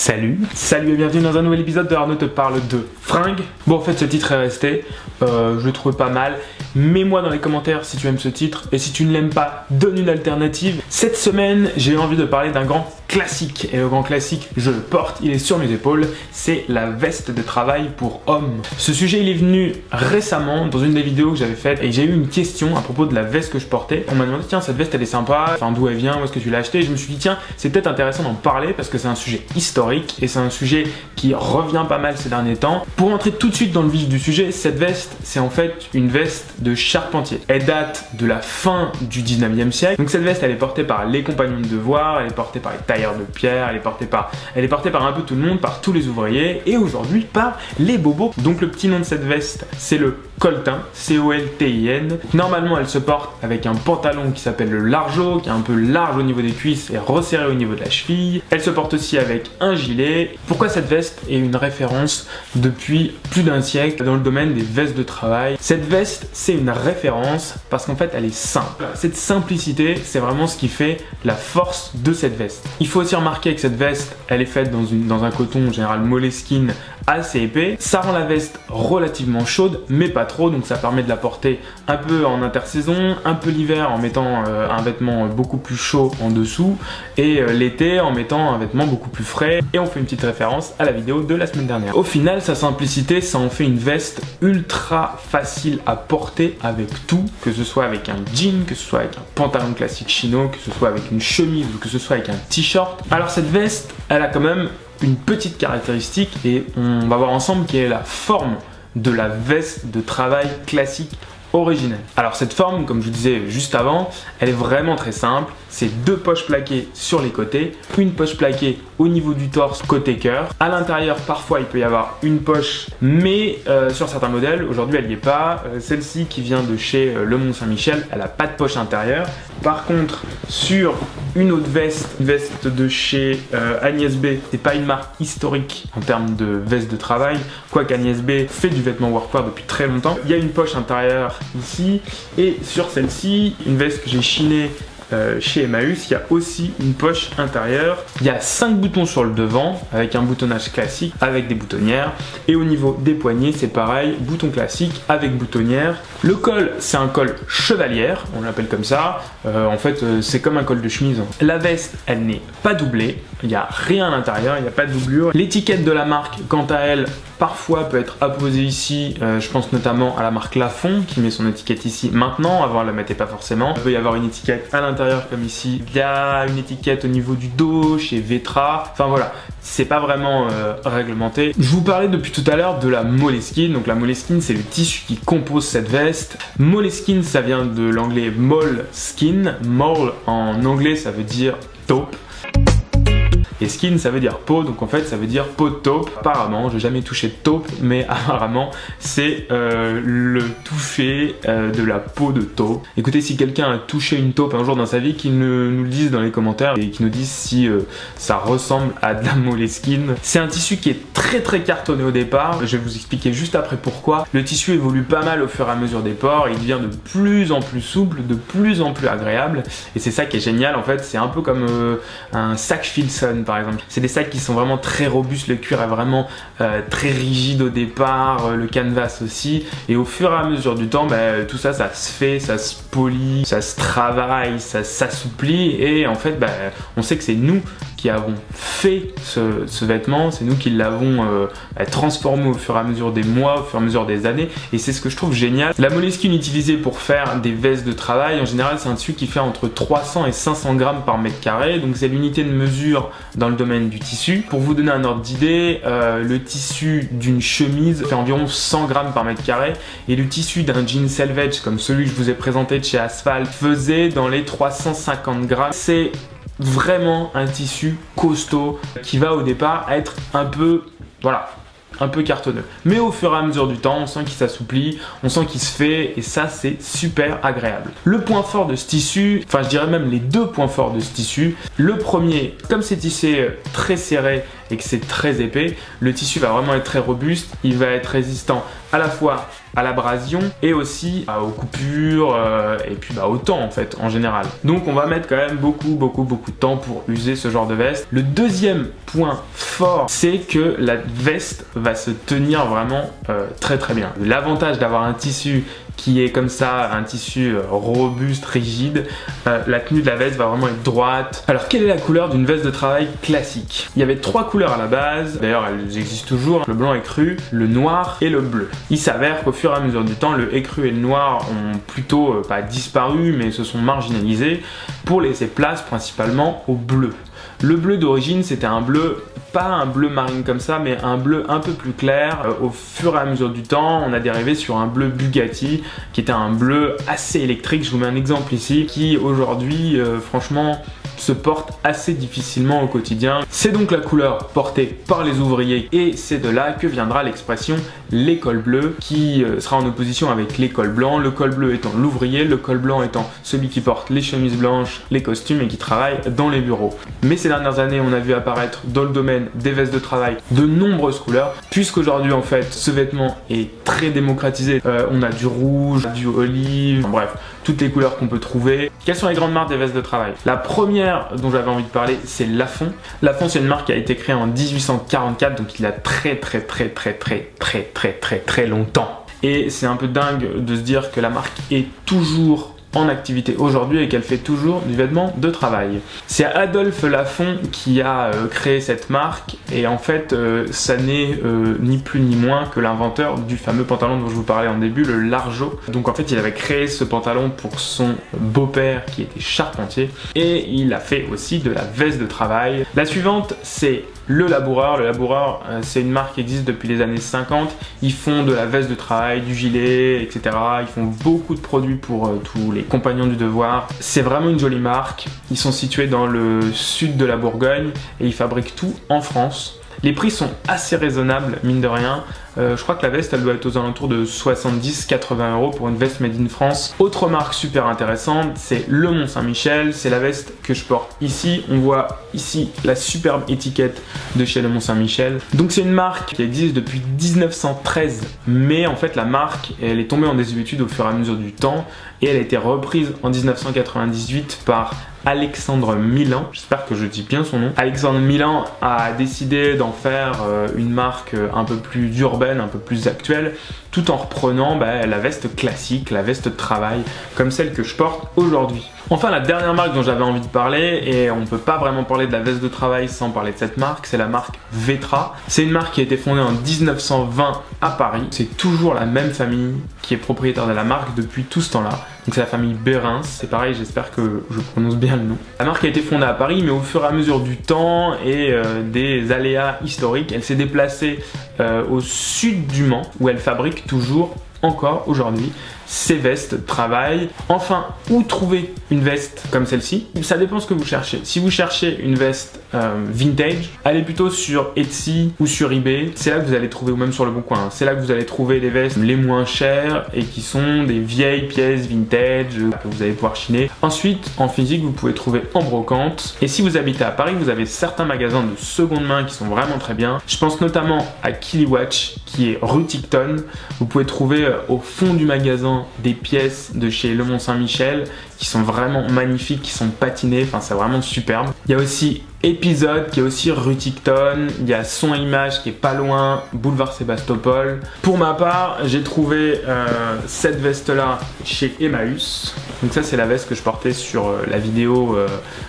Salut et bienvenue dans un nouvel épisode de Arnaud te parle de fringues. Bon, en fait ce titre est resté, je le trouve pas mal. Mets-moi dans les commentaires si tu aimes ce titre et si tu ne l'aimes pas, donne une alternative. Cette semaine, j'ai envie de parler d'un grand classique et le grand classique, je le porte, il est sur mes épaules, c'est la veste de travail pour hommes. Ce sujet il est venu récemment dans une des vidéos que j'avais faites et j'ai eu une question à propos de la veste que je portais. On m'a demandé tiens cette veste elle est sympa, enfin d'où elle vient, où est-ce que tu l'as achetée, et je me suis dit tiens c'est peut-être intéressant d'en parler parce que c'est un sujet historique et c'est un sujet qui revient pas mal ces derniers temps. Pour entrer tout de suite dans le vif du sujet, cette veste c'est en fait une veste de charpentier. Elle date de la fin du 19e siècle. Donc cette veste elle est portée par les compagnons de devoir, elle est portée par les tailleurs de pierre, elle est portée par un peu tout le monde, par tous les ouvriers et aujourd'hui par les bobos. Donc le petit nom de cette veste c'est le coltin, C-O-L-T-I-N. Normalement elle se porte avec un pantalon qui s'appelle le largeau, qui est un peu large au niveau des cuisses et resserré au niveau de la cheville. Elle se porte aussi avec un gilet. Pourquoi cette veste est une référence depuis plus d'un siècle dans le domaine des vestes de travail? Cette veste c'est une référence parce qu'en fait elle est simple. Cette simplicité c'est vraiment ce qui fait la force de cette veste. Il faut aussi remarquer que cette veste elle est faite dans un coton en général Moleskine assez épais. Ça rend la veste relativement chaude mais pas trop, donc ça permet de la porter un peu en intersaison, un peu l'hiver en mettant un vêtement beaucoup plus chaud en dessous et l'été en mettant un vêtement beaucoup plus frais. Et on fait une petite référence à la vidéo de la semaine dernière. Au final sa simplicité ça en fait une veste ultra facile à porter avec tout, que ce soit avec un jean, que ce soit avec un pantalon classique chino, que ce soit avec une chemise ou que ce soit avec un t-shirt. Alors cette veste elle a quand même une petite caractéristique et on va voir ensemble quelle est la forme de la veste de travail classique originelle. Alors cette forme, comme je vous disais juste avant, elle est vraiment très simple. C'est deux poches plaquées sur les côtés, une poche plaquée au niveau du torse côté cœur. À l'intérieur, parfois il peut y avoir une poche, mais sur certains modèles, aujourd'hui elle n'y est pas. Celle-ci qui vient de chez Le Mont Saint-Michel, elle n'a pas de poche intérieure. Par contre, sur une autre veste, une veste de chez Agnès B, c'est pas une marque historique en termes de veste de travail, quoique Agnès B fait du vêtement workwear depuis très longtemps. Il y a une poche intérieure ici, et sur celle-ci, une veste que j'ai chinée chez Emmaüs, il y a aussi une poche intérieure. Il y a 5 boutons sur le devant avec un boutonnage classique avec des boutonnières, et au niveau des poignets c'est pareil, bouton classique avec boutonnière. Le col c'est un col chevalière, on l'appelle comme ça. En fait c'est comme un col de chemise. La veste elle n'est pas doublée, il n'y a rien à l'intérieur, il n'y a pas de doublure. L'étiquette de la marque quant à elle parfois peut être apposée ici, je pense notamment à la marque Lafon qui met son étiquette ici maintenant, avant elle la mettait pas forcément. Il peut y avoir une étiquette à l'intérieur comme ici, il y a une étiquette au niveau du dos chez Vetra, enfin voilà, c'est pas vraiment réglementé. Je vous parlais depuis tout à l'heure de la Moleskine, donc la Moleskine c'est le tissu qui compose cette veste. Moleskine ça vient de l'anglais moleskin, mole en anglais ça veut dire taupe. Et skin ça veut dire peau, donc en fait ça veut dire peau de taupe. Apparemment, j'ai jamais touché de taupe, mais apparemment c'est le toucher de la peau de taupe. Écoutez, si quelqu'un a touché une taupe un jour dans sa vie, qu'il nous le dise dans les commentaires et qu'il nous dise si ça ressemble à de la Moleskine. C'est un tissu qui est très cartonné au départ, je vais vous expliquer juste après pourquoi. Le tissu évolue pas mal au fur et à mesure des ports, il devient de plus en plus souple, de plus en plus agréable, et c'est ça qui est génial en fait. C'est un peu comme un sac Filson par exemple. C'est des sacs qui sont vraiment très robustes, le cuir est vraiment très rigide au départ, le canvas aussi, et au fur et à mesure du temps, tout ça, ça se fait, ça se polit, ça se travaille, ça s'assouplit, et en fait, on sait que c'est nous qui avons fait ce vêtement, c'est nous qui l'avons transformé au fur et à mesure des mois, au fur et à mesure des années, et c'est ce que je trouve génial. La Moleskine utilisée pour faire des vestes de travail, en général c'est un tissu qui fait entre 300 et 500 grammes par mètre carré, donc c'est l'unité de mesure dans le domaine du tissu. Pour vous donner un ordre d'idée, le tissu d'une chemise fait environ 100 grammes par mètre carré, et le tissu d'un jean selvage comme celui que je vous ai présenté de chez Asphalt faisait dans les 350 grammes. C'est vraiment un tissu costaud qui va au départ être un peu, voilà, un peu cartonneux. Mais au fur et à mesure du temps, on sent qu'il s'assouplit, on sent qu'il se fait, et ça c'est super agréable. Le point fort de ce tissu, enfin je dirais même les deux points forts de ce tissu, le premier, comme c'est tissé très serré, et que c'est très épais, le tissu va vraiment être très robuste, il va être résistant à la fois à l'abrasion et aussi aux coupures et puis au temps en fait en général. Donc on va mettre quand même beaucoup de temps pour user ce genre de veste. Le deuxième point fort, c'est que la veste va se tenir vraiment très bien. L'avantage d'avoir un tissu qui est comme ça, un tissu robuste, rigide, la tenue de la veste va vraiment être droite. Alors quelle est la couleur d'une veste de travail classique? Il y avait 3 couleurs à la base, d'ailleurs elles existent toujours, le blanc écru, le noir et le bleu. Il s'avère qu'au fur et à mesure du temps, le écru et le noir ont plutôt pas disparu mais se sont marginalisés pour laisser place principalement au bleu. Le bleu d'origine, c'était un bleu, pas un bleu marine comme ça, mais un bleu un peu plus clair. Au fur et à mesure du temps, on a dérivé sur un bleu Bugatti, qui était un bleu assez électrique. Je vous mets un exemple ici, qui aujourd'hui, franchement, se porte assez difficilement au quotidien. C'est donc la couleur portée par les ouvriers et c'est de là que viendra l'expression les cols bleus qui sera en opposition avec les cols blancs. Le col bleu étant l'ouvrier, le col blanc étant celui qui porte les chemises blanches, les costumes et qui travaille dans les bureaux. Mais ces dernières années, on a vu apparaître dans le domaine des vestes de travail de nombreuses couleurs, puisqu'aujourd'hui en fait ce vêtement est très démocratisé. On a du rouge, du olive, bref, toutes les couleurs qu'on peut trouver. Quelles sont les grandes marques des vestes de travail? La première dont j'avais envie de parler, c'est Lafon. Lafon, c'est une marque qui a été créée en 1844, donc il y a très longtemps. Et c'est un peu dingue de se dire que la marque est toujours en activité aujourd'hui et qu'elle fait toujours du vêtement de travail. C'est Adolphe Lafon qui a créé cette marque et en fait ça n'est ni plus ni moins que l'inventeur du fameux pantalon dont je vous parlais en début, le Largeau. Donc en fait il avait créé ce pantalon pour son beau-père qui était charpentier et il a fait aussi de la veste de travail. La suivante c'est le Laboureur. Le Laboureur, c'est une marque qui existe depuis les années 50. Ils font de la veste de travail, du gilet, etc. Ils font beaucoup de produits pour tous les compagnons du devoir. C'est vraiment une jolie marque. Ils sont situés dans le sud de la Bourgogne et ils fabriquent tout en France. Les prix sont assez raisonnables, mine de rien. Je crois que la veste, elle doit être aux alentours de 70-80 € pour une veste made in France. Autre marque super intéressante, c'est le Mont Saint-Michel. C'est la veste que je porte ici. On voit ici la superbe étiquette de chez le Mont Saint-Michel. Donc c'est une marque qui existe depuis 1913. Mais en fait, la marque, elle est tombée en désuétude au fur et à mesure du temps. Et elle a été reprise en 1998 par Alexandre Milan, j'espère que je dis bien son nom. Alexandre Milan a décidé d'en faire une marque un peu plus urbaine, un peu plus actuelle, tout en reprenant la veste classique, la veste de travail, comme celle que je porte aujourd'hui. Enfin, la dernière marque dont j'avais envie de parler, et on ne peut pas vraiment parler de la veste de travail sans parler de cette marque, c'est la marque Vetra. C'est une marque qui a été fondée en 1920 à Paris. C'est toujours la même famille qui est propriétaire de la marque depuis tout ce temps-là. Donc c'est la famille Bérins, c'est pareil, j'espère que je prononce bien le nom. La marque a été fondée à Paris, mais au fur et à mesure du temps et des aléas historiques, elle s'est déplacée au sud du Mans, où elle fabrique toujours encore aujourd'hui ces vestes de travail. Enfin, où trouver une veste comme celle-ci? Ça dépend ce que vous cherchez. Si vous cherchez une veste vintage, allez plutôt sur Etsy ou sur eBay. C'est là que vous allez trouver, ou même sur Le Bon Coin, c'est là que vous allez trouver les vestes les moins chères et qui sont des vieilles pièces vintage que vous allez pouvoir chiner. Ensuite, en physique, vous pouvez trouver en brocante. Et si vous habitez à Paris, vous avez certains magasins de seconde main qui sont vraiment très bien. Je pense notamment à Kiliwatch, qui est rue Ticton. Vous pouvez trouver au fond du magasin des pièces de chez Le Mont Saint-Michel qui sont vraiment magnifiques, qui sont patinées, enfin c'est vraiment superbe. Il y a aussi Épisode qui est aussi rue Ticton, il y a Son et Image qui est pas loin, boulevard Sébastopol. Pour ma part, j'ai trouvé cette veste là chez Emmaüs. Donc ça c'est la veste que je portais sur la vidéo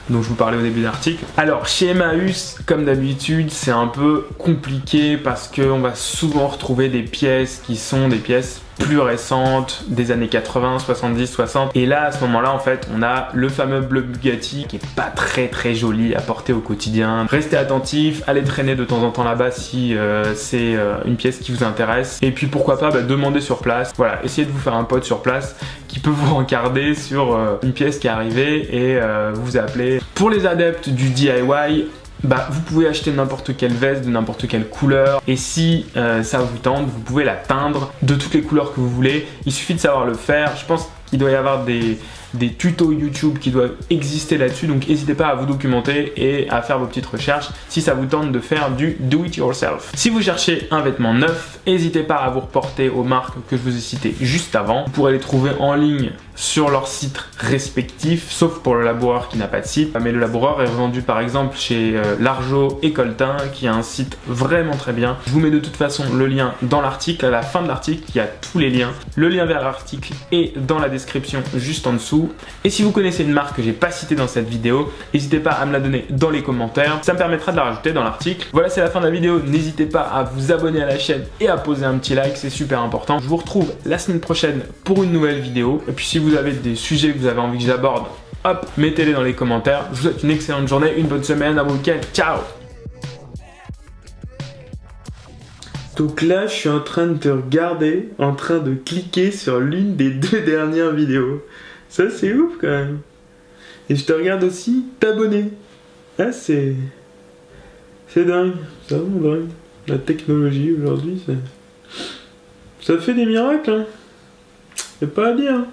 dont je vous parlais au début de l'article. Alors chez Emmaüs, comme d'habitude, c'est un peu compliqué parce qu'on va souvent retrouver des pièces qui sont des pièces plus récentes, des années 80, 70, 60. Et là, à ce moment-là, en fait, on a le fameux bleu Bugatti qui est pas très joli à porter au quotidien. Restez attentifs, allez traîner de temps en temps là-bas si c'est une pièce qui vous intéresse. Et puis pourquoi pas demander sur place. Voilà, essayez de vous faire un pote sur place qui peut vous rencarder sur une pièce qui est arrivée et vous appeler. Pour les adeptes du DIY, vous pouvez acheter n'importe quelle veste de n'importe quelle couleur et si ça vous tente, vous pouvez la teindre de toutes les couleurs que vous voulez. Il suffit de savoir le faire. Je pense qu'il doit y avoir des des tutos YouTube qui doivent exister là-dessus, donc n'hésitez pas à vous documenter et à faire vos petites recherches si ça vous tente de faire du do it yourself. Si vous cherchez un vêtement neuf, n'hésitez pas à vous reporter aux marques que je vous ai citées juste avant. Vous pourrez les trouver en ligne sur leurs sites respectifs, sauf pour le laboureur qui n'a pas de site. Mais le laboureur est vendu par exemple chez Largeau et Coltin, qui a un site vraiment très bien. Je vous mets de toute façon le lien dans l'article, à la fin de l'article, il y a tous les liens. Le lien vers l'article est dans la description juste en dessous. Et si vous connaissez une marque que j'ai pas citée dans cette vidéo, n'hésitez pas à me la donner dans les commentaires, ça me permettra de la rajouter dans l'article. Voilà, c'est la fin de la vidéo, n'hésitez pas à vous abonner à la chaîne et à poser un petit like, c'est super important. Je vous retrouve la semaine prochaine pour une nouvelle vidéo. Et puis si vous avez des sujets que vous avez envie que j'aborde, hop, mettez-les dans les commentaires. Je vous souhaite une excellente journée, une bonne semaine, un bon week-end, ciao! Donc là, je suis en train de te regarder, en train de cliquer sur l'une des 2 dernières vidéos. Ça, c'est ouf quand même. Et je te regarde aussi t'abonner. Ah, c'est dingue. C'est vraiment dingue. La technologie aujourd'hui, ça fait des miracles, hein. C'est pas à dire.